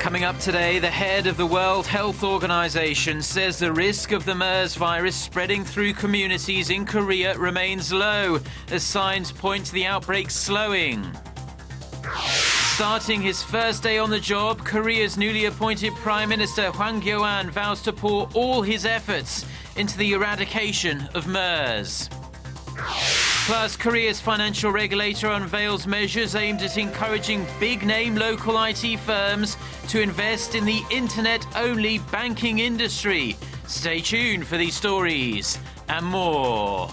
Coming up today, the head of the World Health Organization says the risk of the MERS virus spreading through communities in Korea remains low, as signs point to the outbreak slowing. Starting his first day on the job, Korea's newly appointed Prime Minister Hwang Kyo-ahn vows to pour all his efforts into the eradication of MERS. Plus, Korea's financial regulator unveils measures aimed at encouraging big-name local IT firms to invest in the internet-only banking industry. Stay tuned for these stories and more.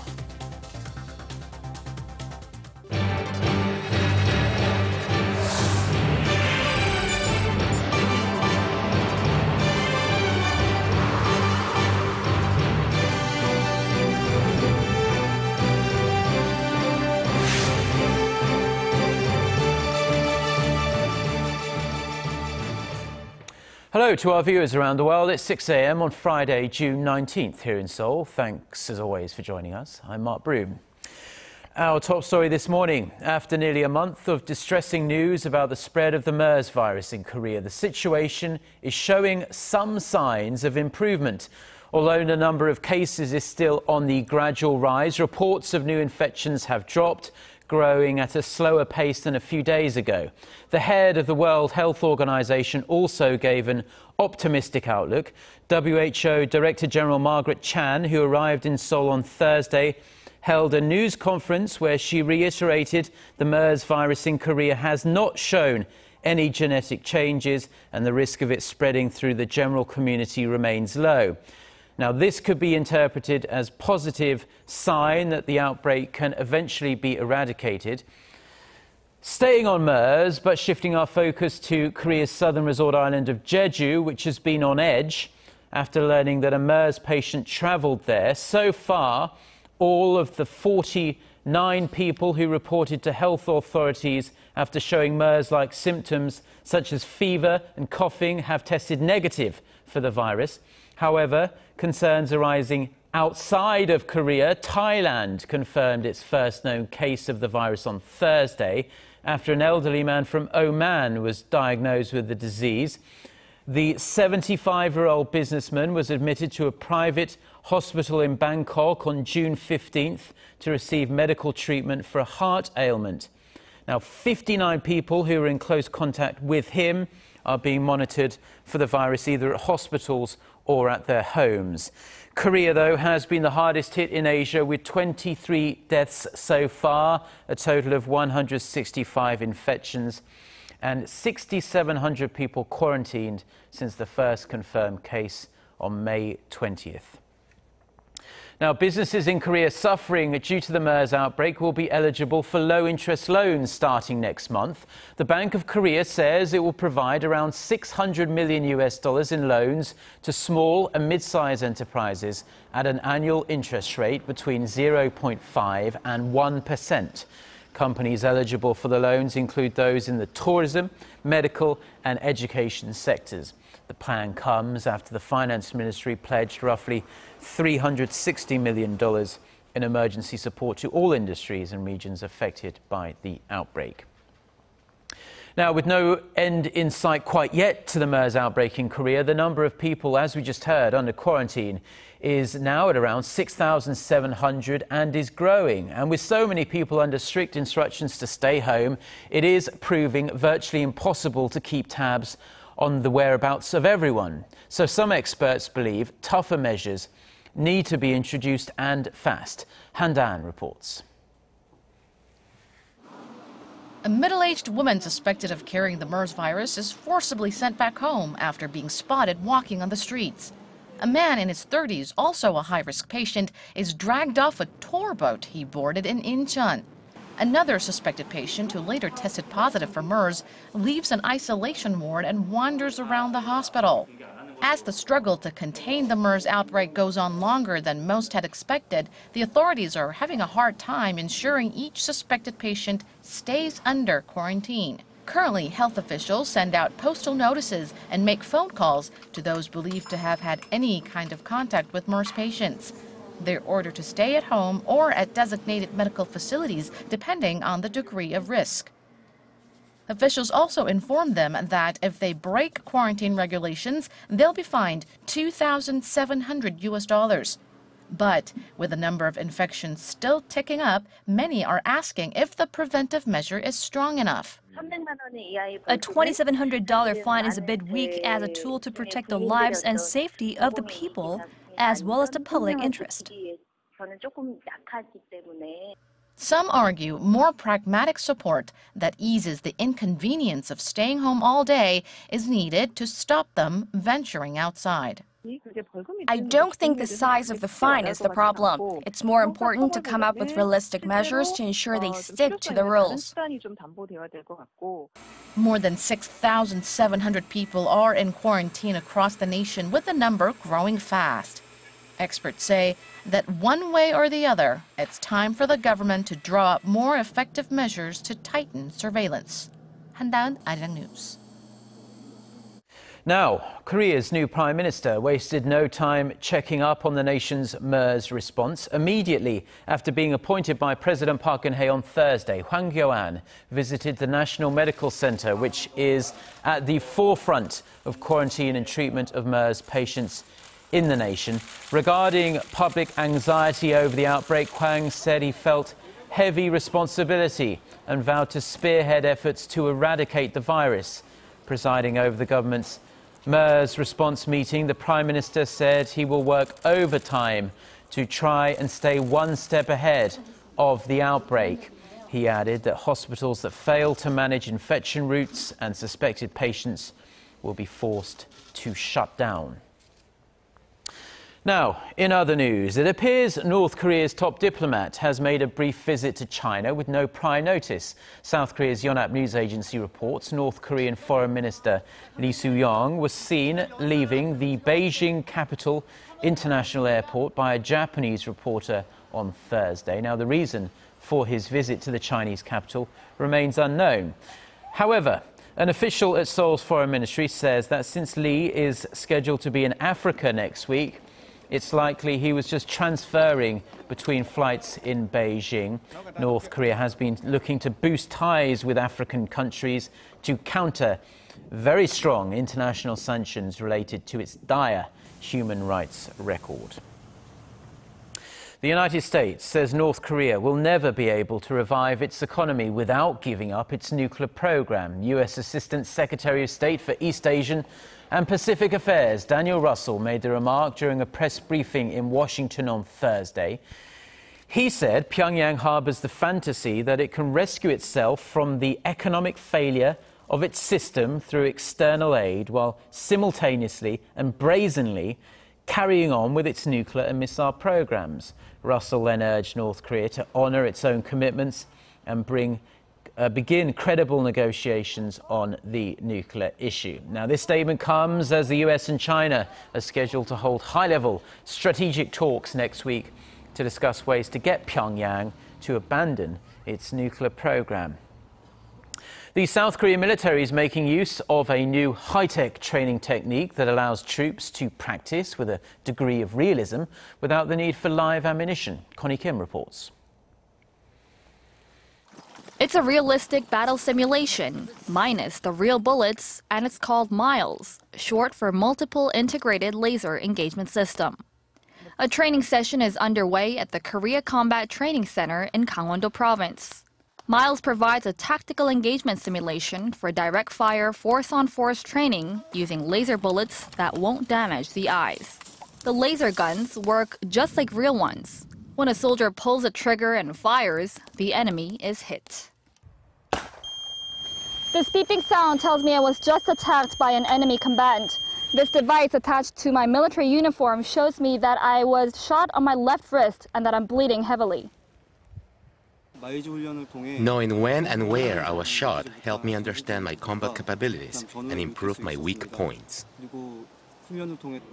Hello to our viewers around the world. It's 6 a.m. on Friday, June 19th here in Seoul. Thanks, as always, for joining us. I'm Mark Broome. Our top story this morning. After nearly a month of distressing news about the spread of the MERS virus in Korea, the situation is showing some signs of improvement. Although the number of cases is still on the gradual rise, reports of new infections have dropped, growing at a slower pace than a few days ago. The head of the World Health Organization also gave an optimistic outlook. WHO Director General Margaret Chan, who arrived in Seoul on Thursday, held a news conference where she reiterated the MERS virus in Korea has not shown any genetic changes and the risk of it spreading through the general community remains low. Now, this could be interpreted as a positive sign that the outbreak can eventually be eradicated. Staying on MERS, but shifting our focus to Korea's southern resort island of Jeju, which has been on edge after learning that a MERS patient travelled there. So far, all of the 49 people who reported to health authorities after showing MERS-like symptoms, such as fever and coughing, have tested negative for the virus. However, concerns arising outside of Korea. Thailand confirmed its first known case of the virus on Thursday after an elderly man from Oman was diagnosed with the disease. The 75-year-old businessman was admitted to a private hospital in Bangkok on June 15th to receive medical treatment for a heart ailment. Now, 59 people who were in close contact with him are being monitored for the virus either at hospitals or at their homes. Korea, though, has been the hardest hit in Asia, with 23 deaths so far, a total of 165 infections, and 6,700 people quarantined since the first confirmed case on May 20th. Now, businesses in Korea suffering due to the MERS outbreak will be eligible for low-interest loans starting next month. The Bank of Korea says it will provide around $600 million in loans to small and mid-sized enterprises at an annual interest rate between 0.5% and 1%. Companies eligible for the loans include those in the tourism, medical and education sectors. The plan comes after the Finance Ministry pledged roughly $360 million in emergency support to all industries and regions affected by the outbreak. Now, with no end in sight quite yet to the MERS outbreak in Korea, the number of people, as we just heard, under quarantine is now at around 6,700 and is growing. And with so many people under strict instructions to stay home, it is proving virtually impossible to keep tabs on the whereabouts of everyone. So some experts believe tougher measures need to be introduced and fast. Han-dan reports. A middle-aged woman suspected of carrying the MERS virus is forcibly sent back home after being spotted walking on the streets. A man in his 30s, also a high-risk patient, is dragged off a tour boat he boarded in Incheon. Another suspected patient, who later tested positive for MERS, leaves an isolation ward and wanders around the hospital. As the struggle to contain the MERS outbreak goes on longer than most had expected, the authorities are having a hard time ensuring each suspected patient stays under quarantine. Currently, health officials send out postal notices and make phone calls to those believed to have had any kind of contact with MERS patients. They're ordered to stay at home or at designated medical facilities, depending on the degree of risk. Officials also informed them that if they break quarantine regulations, they'll be fined $2,700. But with the number of infections still ticking up, many are asking if the preventive measure is strong enough. A $2,700 fine is a bit weak as a tool to protect the lives and safety of the people, as well as the public interest. Some argue more pragmatic support that eases the inconvenience of staying home all day is needed to stop them venturing outside. I don't think the size of the fine is the problem. It's more important to come up with realistic measures to ensure they stick to the rules. More than 6,700 people are in quarantine across the nation, with the number growing fast. Experts say that one way or the other, it's time for the government to draw up more effective measures to tighten surveillance. 한다은 Arirang News. Now, Korea's new Prime Minister wasted no time checking up on the nation's MERS response. Immediately after being appointed by President Park Geun-hye on Thursday, Hwang Kyo-ahn visited the National Medical Center, which is at the forefront of quarantine and treatment of MERS patients in the nation. Regarding public anxiety over the outbreak, Hwang said he felt heavy responsibility and vowed to spearhead efforts to eradicate the virus. Presiding over the government's MERS response meeting, the Prime Minister said he will work overtime to try and stay one step ahead of the outbreak. He added that hospitals that fail to manage infection routes and suspected patients will be forced to shut down. Now, in other news, it appears North Korea's top diplomat has made a brief visit to China with no prior notice. South Korea's Yonhap news agency reports North Korean Foreign Minister Lee Soo-young was seen leaving the Beijing Capital International Airport by a Japanese reporter on Thursday. Now, the reason for his visit to the Chinese capital remains unknown. However, an official at Seoul's foreign ministry says that since Lee is scheduled to be in Africa next week, it's likely he was just transferring between flights in Beijing. North Korea has been looking to boost ties with African countries to counter very strong international sanctions related to its dire human rights record. The United States says North Korea will never be able to revive its economy without giving up its nuclear program. U.S. Assistant Secretary of State for East Asian and Pacific Affairs Daniel Russell made the remark during a press briefing in Washington on Thursday. He said Pyongyang harbors the fantasy that it can rescue itself from the economic failure of its system through external aid, while simultaneously and brazenly carrying on with its nuclear and missile programs. Russell then urged North Korea to honor its own commitments and begin credible negotiations on the nuclear issue. Now, this statement comes as the US and China are scheduled to hold high-level strategic talks next week to discuss ways to get Pyongyang to abandon its nuclear program. The South Korean military is making use of a new high-tech training technique that allows troops to practice with a degree of realism without the need for live ammunition. Connie Kim reports. It's a realistic battle simulation, minus the real bullets, and it's called MILES, short for Multiple Integrated Laser Engagement System. A training session is underway at the Korea Combat Training Center in Gangwon-do Province. MILES provides a tactical engagement simulation for direct fire force-on-force training using laser bullets that won't damage the eyes. The laser guns work just like real ones. When a soldier pulls a trigger and fires, the enemy is hit. This beeping sound tells me I was just attacked by an enemy combatant. This device attached to my military uniform shows me that I was shot on my left wrist and that I'm bleeding heavily. Knowing when and where I was shot helped me understand my combat capabilities and improve my weak points.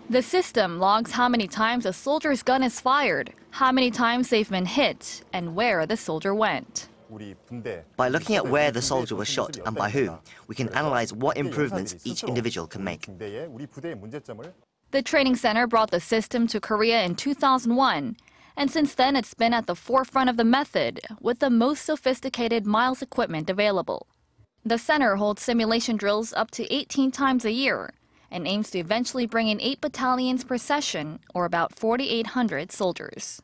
The system logs how many times a soldier's gun is fired, how many times they've been hit, and where the soldier went. By looking at where the soldier was shot and by whom, we can analyze what improvements each individual can make. The training center brought the system to Korea in 2001, and since then it's been at the forefront of the method, with the most sophisticated MILES equipment available. The center holds simulation drills up to 18 times a year and aims to eventually bring in 8 battalions per session, or about 4,800 soldiers.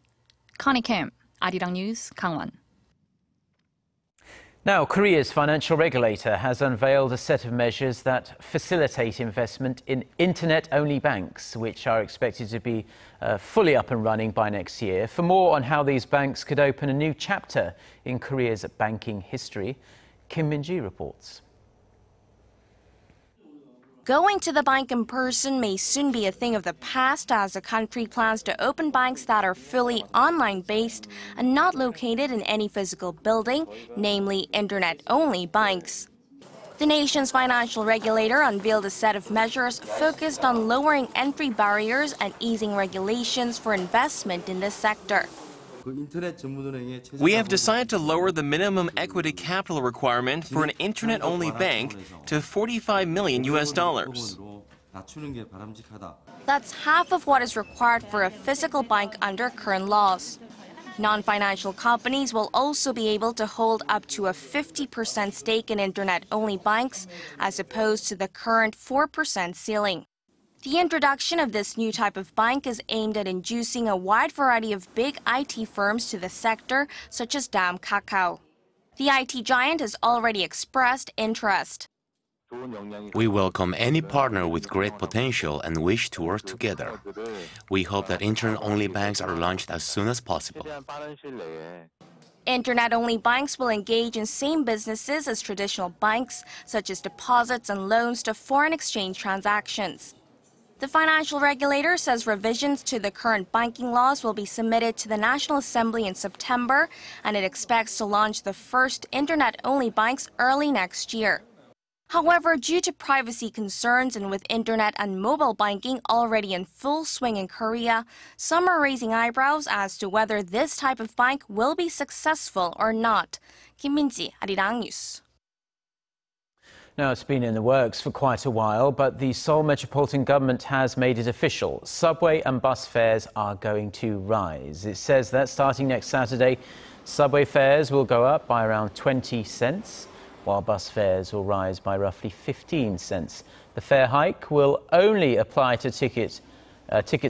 Connie Kim, Arirang News, Gangwon. Now, Korea's financial regulator has unveiled a set of measures that facilitate investment in internet-only banks, which are expected to be fully up and running by next year. For more on how these banks could open a new chapter in Korea's banking history, Kim Min-ji reports. Going to the bank in person may soon be a thing of the past as the country plans to open banks that are fully online-based and not located in any physical building, namely internet-only banks. The nation's financial regulator unveiled a set of measures focused on lowering entry barriers and easing regulations for investment in this sector. We have decided to lower the minimum equity capital requirement for an internet-only bank to $45 million. That's half of what is required for a physical bank under current laws. Non-financial companies will also be able to hold up to a 50% stake in internet-only banks, as opposed to the current 4% ceiling. The introduction of this new type of bank is aimed at inducing a wide variety of big IT firms to the sector, such as Daum Kakao. The IT giant has already expressed interest. We welcome any partner with great potential and wish to work together. We hope that internet-only banks are launched as soon as possible. Internet-only banks will engage in same businesses as traditional banks, such as deposits and loans to foreign exchange transactions. The financial regulator says revisions to the current banking laws will be submitted to the National Assembly in September, and it expects to launch the first internet-only banks early next year. However, due to privacy concerns and with internet and mobile banking already in full swing in Korea, some are raising eyebrows as to whether this type of bank will be successful or not. Kim Min-ji, Arirang News. Now, it's been in the works for quite a while, but the Seoul Metropolitan Government has made it official. Subway and bus fares are going to rise. It says that starting next Saturday, subway fares will go up by around 20 cents, while bus fares will rise by roughly 15 cents. The fare hike will only apply to tickets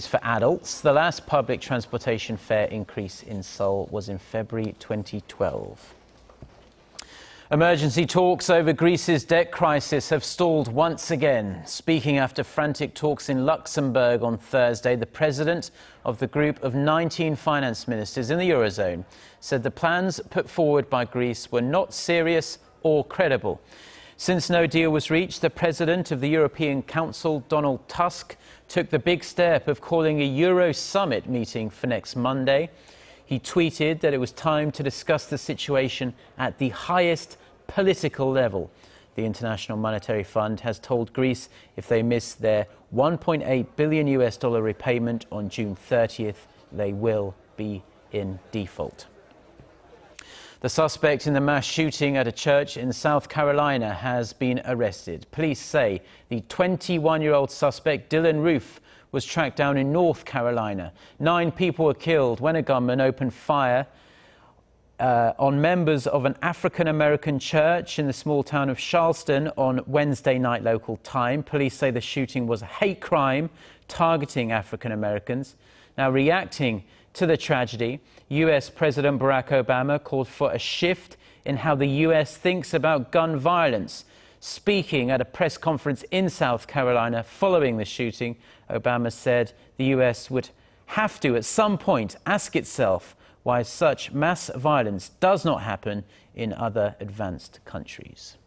for adults. The last public transportation fare increase in Seoul was in February 2012. Emergency talks over Greece's debt crisis have stalled once again. Speaking after frantic talks in Luxembourg on Thursday, the president of the group of 19 finance ministers in the Eurozone said the plans put forward by Greece were not serious or credible. Since no deal was reached, the president of the European Council, Donald Tusk, took the big step of calling a Euro summit meeting for next Monday. He tweeted that it was time to discuss the situation at the highest political level. The International Monetary Fund has told Greece if they miss their $1.8 billion repayment on June 30th, they will be in default. The suspect in the mass shooting at a church in South Carolina has been arrested. Police say the 21-year-old suspect, Dylan Roof, was tracked down in North Carolina. 9 people were killed when a gunman opened fire on members of an African-American church in the small town of Charleston on Wednesday night local time. Police say the shooting was a hate crime targeting African-Americans. Now, reacting to the tragedy, US President Barack Obama called for a shift in how the US thinks about gun violence. Speaking at a press conference in South Carolina following the shooting, Obama said the US would have to, at some point, ask itself why such mass violence does not happen in other advanced countries.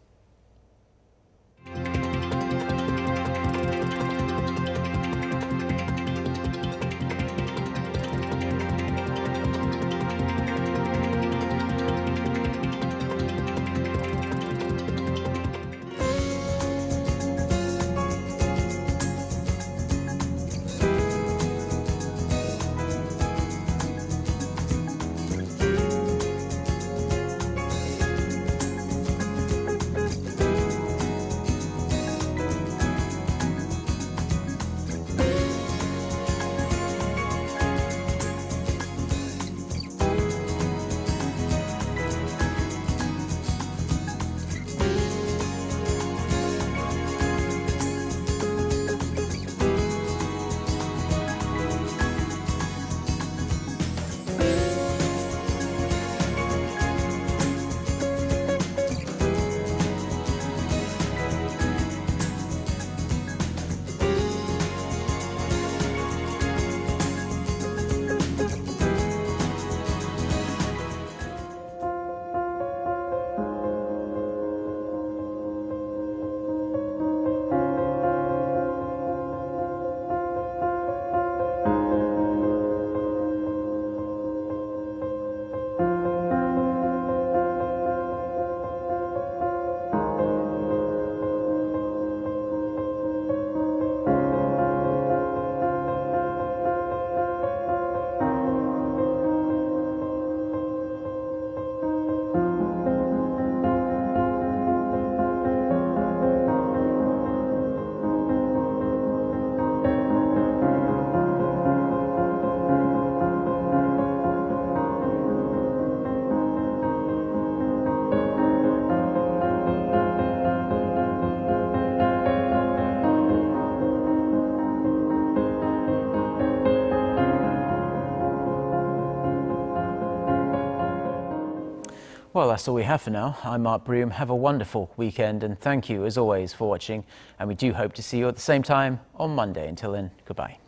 Well, that's all we have for now. I'm Mark Broome. Have a wonderful weekend, and thank you, as always, for watching. And we do hope to see you at the same time on Monday. Until then, goodbye.